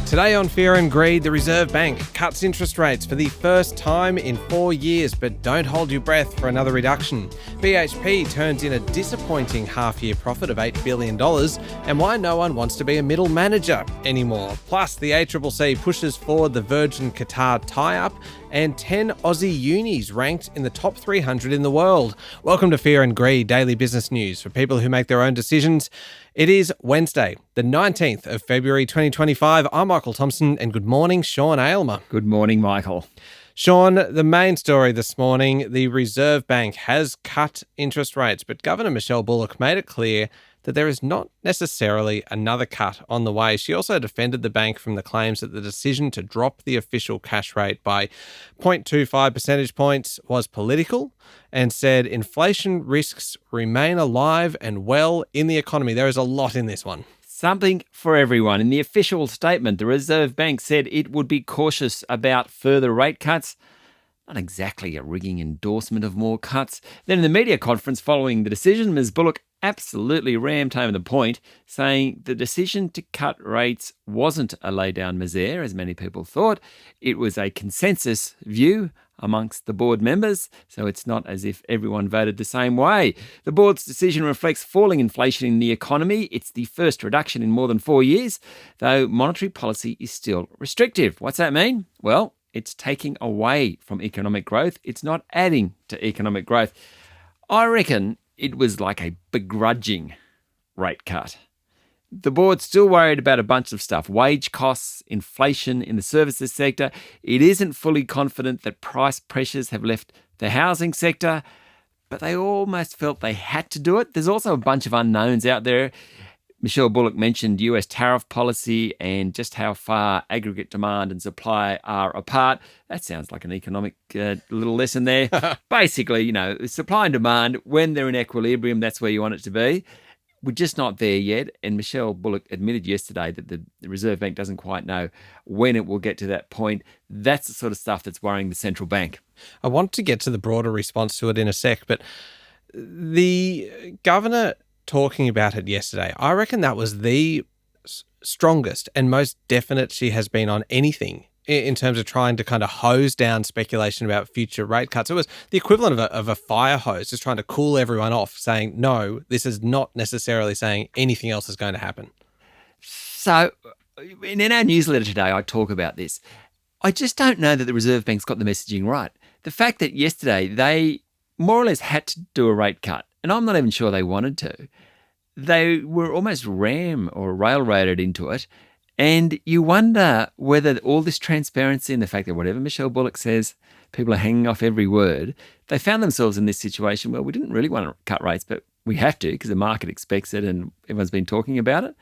Today on Fear and Greed, the Reserve Bank cuts interest rates for the first time in 4 years, but don't hold your breath for another reduction. BHP turns in a disappointing half-year profit of $8 billion, and why no one wants to be a middle manager anymore. Plus, the ACCC pushes forward the Virgin-Qatar tie-up, and 10 Aussie unis ranked in the top 300 in the world. Welcome to Fear and Greed, daily business news for people who make their own decisions. It is Wednesday, the 19th of February 2025. I'm Michael Thompson, and good morning, Sean Aylmer. Good morning, Michael. Sean, the main story this morning, the Reserve Bank has cut interest rates, but Governor Michelle Bullock made it clear that there is not necessarily another cut on the way. She also defended the bank from the claims that the decision to drop the official cash rate by 0.25 percentage points was political and said inflation risks remain alive and well in the economy. There is a lot in this one. Something for everyone. In the official statement, the Reserve Bank said it would be cautious about further rate cuts. Not exactly a rigging endorsement of more cuts. Then in the media conference following the decision, Ms. Bullock absolutely rammed home the point, saying the decision to cut rates wasn't a lay-down misere, as many people thought. It was a consensus view amongst the board members, so it's not as if everyone voted the same way. The board's decision reflects falling inflation in the economy. It's the first reduction in more than 4 years, though monetary policy is still restrictive. What's that mean? Well, it's taking away from economic growth. It's not adding to economic growth. I reckon it was like a begrudging rate cut. The board's still worried about a bunch of stuff: wage costs, inflation in the services sector. It isn't fully confident that price pressures have left the housing sector, but they almost felt they had to do it. There's also a bunch of unknowns out there. Michelle Bullock mentioned US tariff policy and just how far aggregate demand and supply are apart. That sounds like an economic little lesson there. Basically, supply and demand, when they're in equilibrium, that's where you want it to be. We're just not there yet. And Michelle Bullock admitted yesterday that the Reserve Bank doesn't quite know when it will get to that point. That's the sort of stuff that's worrying the central bank. I want to get to the broader response to it in a sec, but the governor talking about it yesterday, I reckon that was the strongest and most definite she has been on anything in terms of trying to kind of hose down speculation about future rate cuts. It was the equivalent of a fire hose, just trying to cool everyone off, saying, no, this is not necessarily saying anything else is going to happen. So in our newsletter today, I talk about this. I just don't know that the Reserve Bank's got the messaging right. The fact that yesterday they more or less had to do a rate cut, and I'm not even sure they wanted to. They were almost railroaded into it. And you wonder whether all this transparency and the fact that whatever Michelle Bullock says, people are hanging off every word, they found themselves in this situation where we didn't really want to cut rates, but we have to because the market expects it and everyone's been talking about it.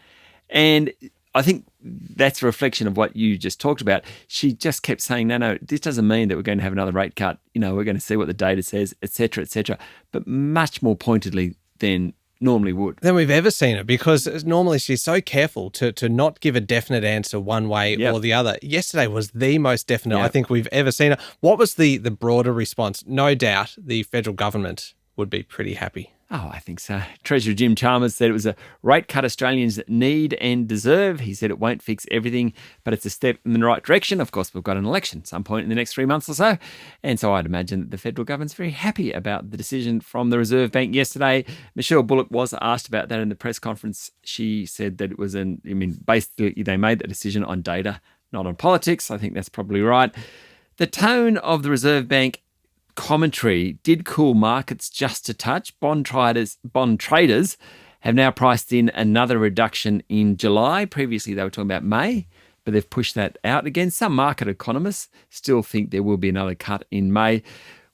And I think that's a reflection of what you just talked about. She just kept saying, no, this doesn't mean that we're going to have another rate cut. We're going to see what the data says, et cetera, but much more pointedly than normally would. Than we've ever seen her, because normally she's so careful to not give a definite answer one way or the other. Yesterday was the most definite I think we've ever seen her. What was the broader response? No doubt the federal government would be pretty happy. Oh, I think so. Treasurer Jim Chalmers said it was a rate cut Australians need and deserve. He said it won't fix everything, but it's a step in the right direction. Of course, we've got an election at some point in the next 3 months or so. And so I'd imagine that the federal government's very happy about the decision from the Reserve Bank yesterday. Michelle Bullock was asked about that in the press conference. She said that it was basically they made that decision on data, not on politics. I think that's probably right. The tone of the Reserve Bank commentary did cool markets just a touch. Bond traders have now priced in another reduction in July. Previously, they were talking about May, but they've pushed that out again. Some market economists still think there will be another cut in May.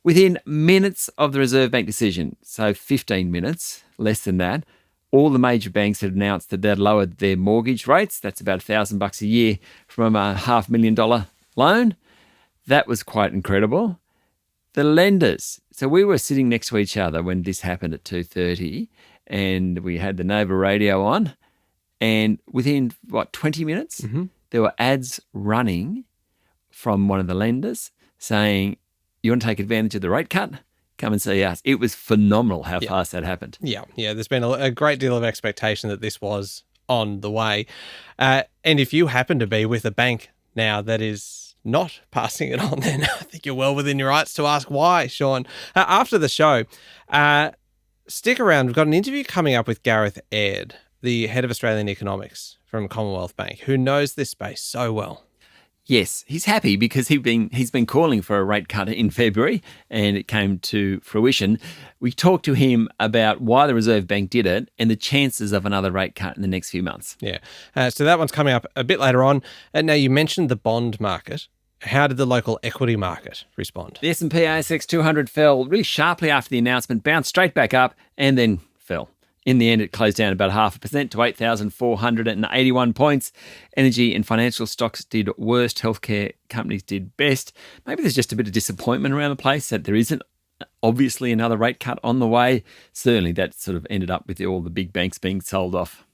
Within minutes of the Reserve Bank decision, so 15 minutes, less than that, all the major banks had announced that they'd lowered their mortgage rates. That's about $1,000 a year from a $500,000 loan. That was quite incredible. The lenders. So we were sitting next to each other when this happened at 2:30 and we had the Nova radio on, and within, 20 minutes, there were ads running from one of the lenders saying, you want to take advantage of the rate cut? Come and see us. It was phenomenal how fast that happened. Yeah. There's been a great deal of expectation that this was on the way. And if you happen to be with a bank now that is not passing it on, then I think you're well within your rights to ask why, Sean. After the show, stick around. We've got an interview coming up with Gareth Aird, the head of Australian economics from Commonwealth Bank, who knows this space so well. Yes, he's happy because he's been calling for a rate cut in February and it came to fruition. We talked to him about why the Reserve Bank did it and the chances of another rate cut in the next few months. Yeah, so that one's coming up a bit later on. Now, you mentioned the bond market. How did the local equity market respond? The S&P ASX 200 fell really sharply after the announcement, bounced straight back up and then fell. In the end, it closed down about 0.5% to 8,481 points. Energy and financial stocks did worst. Healthcare companies did best. Maybe there's just a bit of disappointment around the place that there isn't obviously another rate cut on the way. Certainly that sort of ended up with all the big banks being sold off.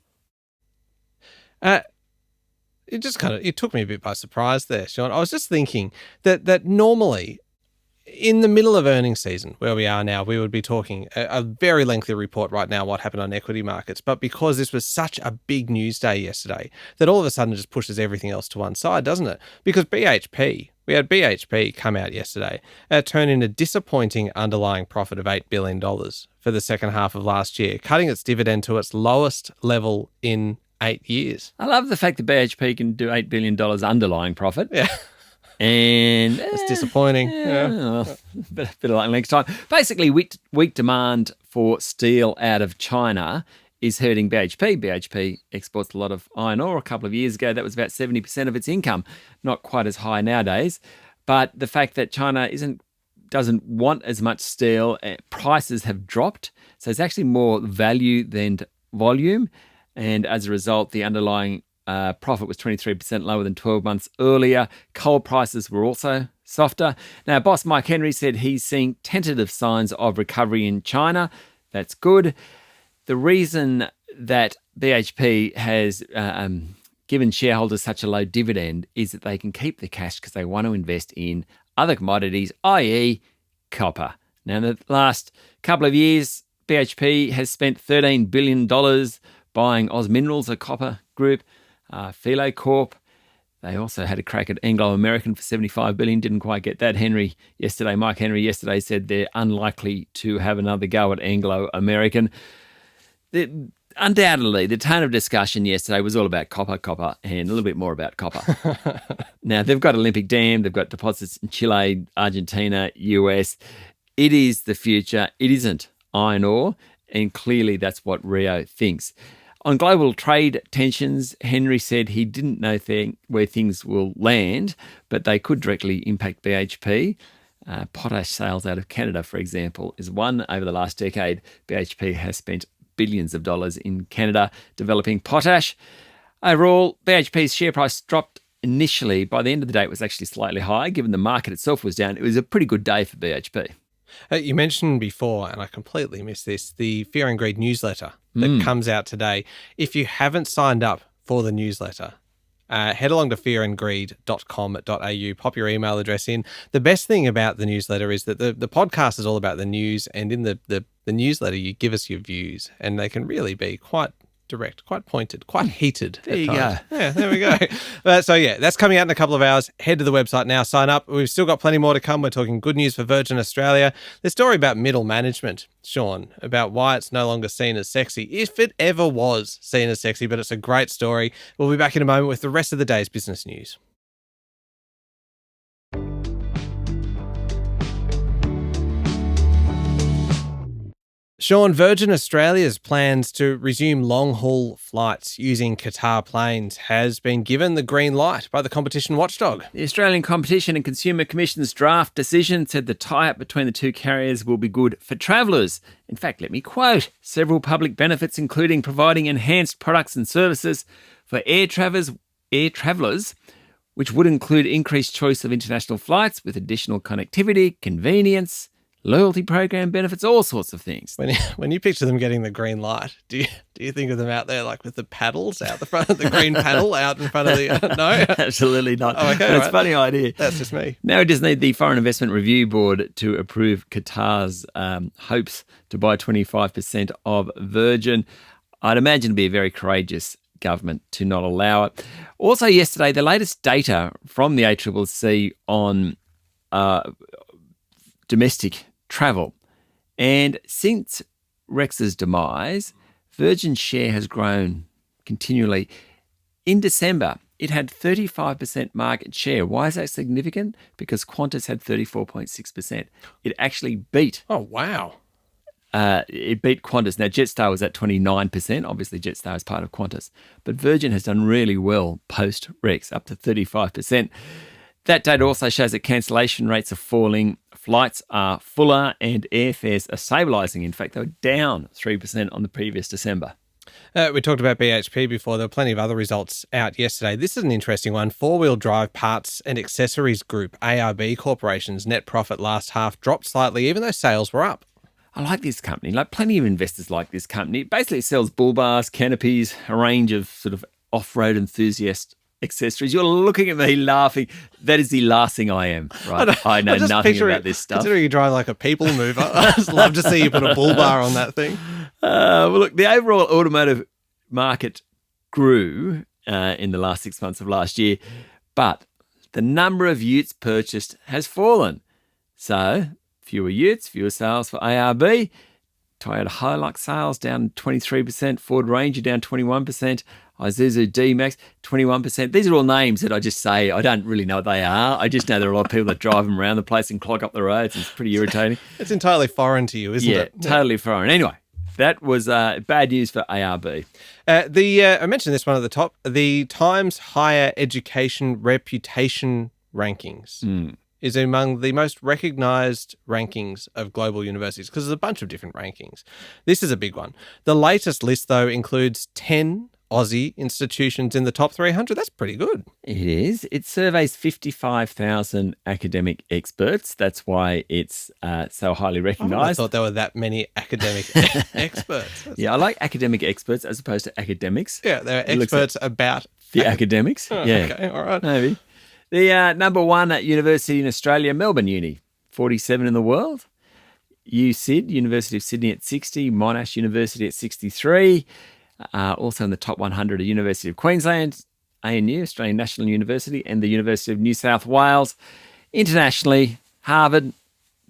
It took me a bit by surprise there, Sean. I was just thinking that normally in the middle of earnings season, where we are now, we would be talking a very lengthy report right now, what happened on equity markets. But because this was such a big news day yesterday, that all of a sudden just pushes everything else to one side, doesn't it? Because we had BHP come out yesterday, turn in a disappointing underlying profit of $8 billion for the second half of last year, cutting its dividend to its lowest level in 8 years. I love the fact that BHP can do $8 billion underlying profit. Yeah. And it's disappointing. Bit of luck next time. Basically, weak demand for steel out of China is hurting BHP. BHP exports a lot of iron ore. A couple of years ago, that was about 70% of its income. Not quite as high nowadays. But the fact that China doesn't want as much steel, prices have dropped. So it's actually more value than volume. And as a result, the underlying profit was 23% lower than 12 months earlier. Coal prices were also softer. Now, boss Mike Henry said he's seeing tentative signs of recovery in China. That's good. The reason that BHP has given shareholders such a low dividend is that they can keep the cash because they want to invest in other commodities, i.e. copper. Now, in the last couple of years, BHP has spent $13 billion buying Oz Minerals, a copper group, Philo Corp. They also had a crack at Anglo American for $75 billion. Didn't quite get that. Mike Henry yesterday said they're unlikely to have another go at Anglo American. Undoubtedly, the tone of discussion yesterday was all about copper, and a little bit more about copper. Now, they've got Olympic Dam, they've got deposits in Chile, Argentina, US. It is the future. It isn't iron ore, and clearly that's what Rio thinks. On global trade tensions, Henry said he didn't know where things will land, but they could directly impact BHP. Potash sales out of Canada, for example, is one. Over the last decade, BHP has spent billions of dollars in Canada developing potash. Overall, BHP's share price dropped initially. By the end of the day, it was actually slightly higher. Given the market itself was down, it was a pretty good day for BHP. You mentioned before, and I completely missed this, the Fear and Greed newsletter that comes out today. If you haven't signed up for the newsletter, head along to fearandgreed.com.au, pop your email address in. The best thing about the newsletter is that the podcast is all about the news, and in the newsletter, you give us your views, and they can really be quite direct, quite pointed, quite heated. There you go. Yeah, there we go. That's coming out in a couple of hours. Head to the website now, sign up. We've still got plenty more to come. We're talking good news for Virgin Australia. The story about middle management, Sean, about why it's no longer seen as sexy, if it ever was seen as sexy, but it's a great story. We'll be back in a moment with the rest of the day's business news. Sean, Virgin Australia's plans to resume long-haul flights using Qatar planes has been given the green light by the competition watchdog. The Australian Competition and Consumer Commission's draft decision said the tie-up between the two carriers will be good for travellers. In fact, let me quote, several public benefits including providing enhanced products and services for air travellers, which would include increased choice of international flights with additional connectivity, convenience, loyalty program benefits, all sorts of things. When you picture them getting the green light, do you think of them out there like with the paddles out the front of the green paddle out in front of the... no? Absolutely not. Oh, okay, That's a funny idea. That's just me. Now we just need the Foreign Investment Review Board to approve Qatar's hopes to buy 25% of Virgin. I'd imagine it'd be a very courageous government to not allow it. Also yesterday, the latest data from the ACCC on domestic travel. And since Rex's demise, Virgin's share has grown continually. In December, it had 35% market share. Why is that significant? Because Qantas had 34.6%. It actually beat. Oh, wow. It beat Qantas. Now, Jetstar was at 29%. Obviously, Jetstar is part of Qantas. But Virgin has done really well post-Rex, up to 35%. That data also shows that cancellation rates are falling, flights are fuller, and airfares are stabilising. In fact, they were down 3% on the previous December. We talked about BHP before. There were plenty of other results out yesterday. This is an interesting one. Four-wheel drive parts and accessories group, ARB Corporation's net profit last half dropped slightly, even though sales were up. I like this company. Like, plenty of investors like this company. It basically sells bull bars, canopies, a range of sort of off-road enthusiast accessories. You're looking at me laughing. That is the last thing I am, right? I know nothing about this stuff. Considering you drive like a people mover, I'd just love to see you put a bull bar on that thing. Well, look, the overall automotive market grew in the last 6 months of last year, but the number of utes purchased has fallen. So, fewer utes, fewer sales for ARB. Toyota Hilux sales down 23%, Ford Ranger down 21%, Isuzu D-Max 21%. These are all names that I just say. I don't really know what they are. I just know there are a lot of people that drive them around the place and clog up the roads. It's pretty irritating. It's entirely foreign to you, isn't it? Yeah, totally foreign. Anyway, that was bad news for ARB. I mentioned this one at the top, the Times Higher Education Reputation Rankings. Is among the most recognised rankings of global universities because there's a bunch of different rankings. This is a big one. The latest list, though, includes 10 Aussie institutions in the top 300. That's pretty good. It is. It surveys 55,000 academic experts. That's why it's so highly recognised. I thought there were that many academic experts. Yeah, I like academic experts as opposed to academics. Yeah, they're experts about the academics. Oh, yeah. Okay, all right. Maybe. The number one university in Australia, Melbourne Uni, 47 in the world. USyd, University of Sydney at 60, Monash University at 63. Also in the top 100 are University of Queensland, ANU, Australian National University, and the University of New South Wales. Internationally, Harvard,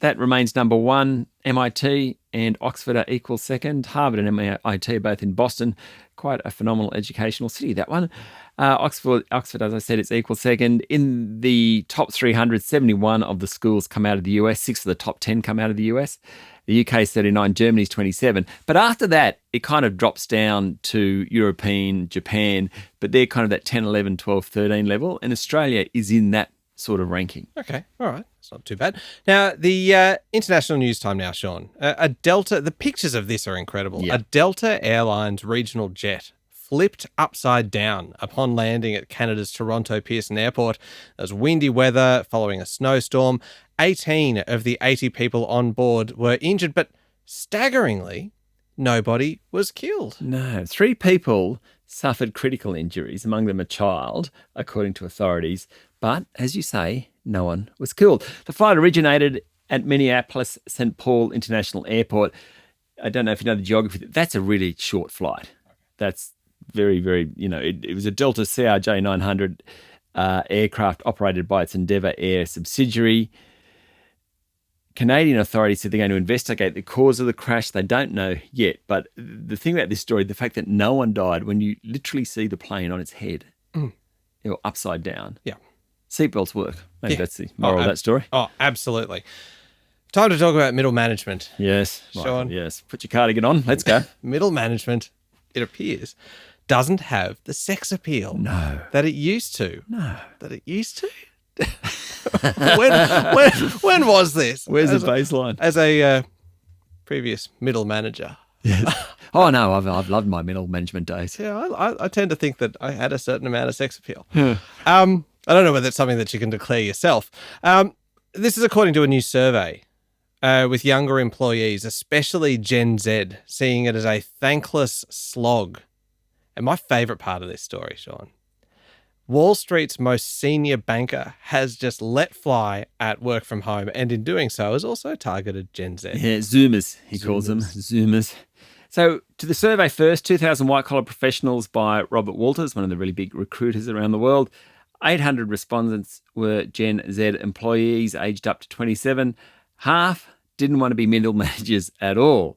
that remains number one. MIT and Oxford are equal second. Harvard and MIT are both in Boston. Quite a phenomenal educational city, that one. Oxford, as I said, it's equal second. In the top 300, 71 of the schools come out of the US. 6 of the top 10 come out of the US. The UK is 39, Germany's 27. But after that, it kind of drops down to European, Japan, but they're kind of that 10, 11, 12, 13 level. And Australia is in that sort of ranking. Okay, all right. That's not too bad. Now, the international news time now, Sean. A Delta, the pictures of this are incredible. Yeah. A Delta Airlines regional jet flipped upside down upon landing at Canada's Toronto Pearson Airport. There was windy weather following a snowstorm. 18 of the 80 people on board were injured, but staggeringly, nobody was killed. No, 3 people suffered critical injuries, among them a child, according to authorities. But, as you say, no one was killed. The flight originated at Minneapolis St. Paul International Airport. I don't know if you know the geography. That's a really short flight. That's very, very, it was a Delta CRJ 900 aircraft operated by its Endeavour Air subsidiary. Canadian authorities said they're going to investigate the cause of the crash. They don't know yet. But the thing about this story, the fact that no one died when you literally see the plane on its head, upside down. Yeah. Seatbelts work. Maybe that's the moral of that story. Oh, absolutely. Time to talk about middle management. Yes. Sean. Yes. Put your cardigan on. Let's go. Middle management, it appears, doesn't have the sex appeal that it used to. No. That it used to? when was this? Where's the baseline? As a previous middle manager. Yes. Oh, no, I've loved my middle management days. Yeah, I tend to think that I had a certain amount of sex appeal. I don't know whether it's something that you can declare yourself. This is according to a new survey with younger employees, especially Gen Z, seeing it as a thankless slog. And my favourite part of this story, Sean, Wall Street's most senior banker has just let fly at work from home, and in doing so has also targeted Gen Z. Yeah, Zoomers, he calls them. Zoomers. So to the survey first, 2,000 white-collar professionals by Robert Walters, one of the really big recruiters around the world. 800 respondents were Gen Z employees aged up to 27. Half didn't want to be middle managers at all.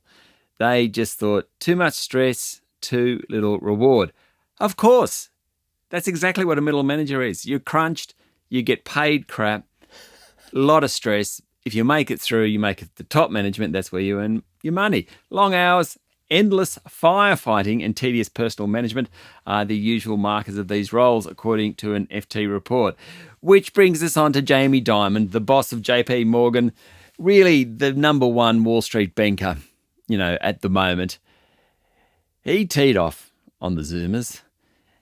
They just thought too much stress, too little reward. Of course, that's exactly what a middle manager is. You're crunched, you get paid crap, a lot of stress. If you make it through, you make it to top management, that's where you earn your money. Long hours, endless firefighting and tedious personal management are the usual markers of these roles, according to an FT report. Which brings us on to Jamie Dimon, the boss of JP Morgan, really the number one Wall Street banker, at the moment. He teed off on the Zoomers.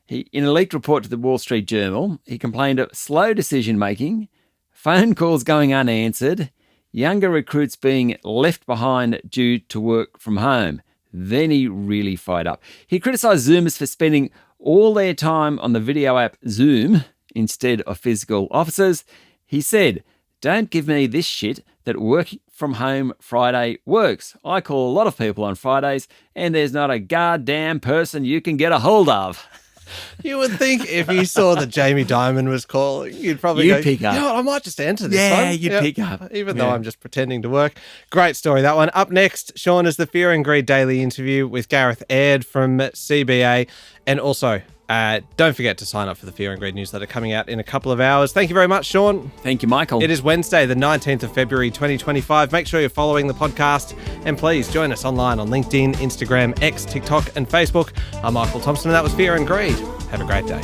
In a leaked report to the Wall Street Journal, he complained of slow decision-making, phone calls going unanswered, younger recruits being left behind due to work from home. Then he really fired up. He criticised Zoomers for spending all their time on the video app Zoom instead of physical offices. He said, "Don't give me this shit that working from home Friday works. I call a lot of people on Fridays and there's not a goddamn person you can get a hold of." You would think if you saw that Jamie Dimon was calling, you'd probably go, pick up. You know what, I might just enter this one. Yeah, you'd pick up. Even though I'm just pretending to work. Great story, that one. Up next, Sean, is the Fear and Greed Daily interview with Gareth Aird from CBA. And also, don't forget to sign up for the Fear and Greed newsletter coming out in a couple of hours. Thank you very much, Sean. Thank you, Michael. It is Wednesday, the 19th of February, 2025. Make sure you're following the podcast and please join us online on LinkedIn, Instagram, X, TikTok and Facebook. I'm Michael Thompson and that was Fear and Greed. Have a great day.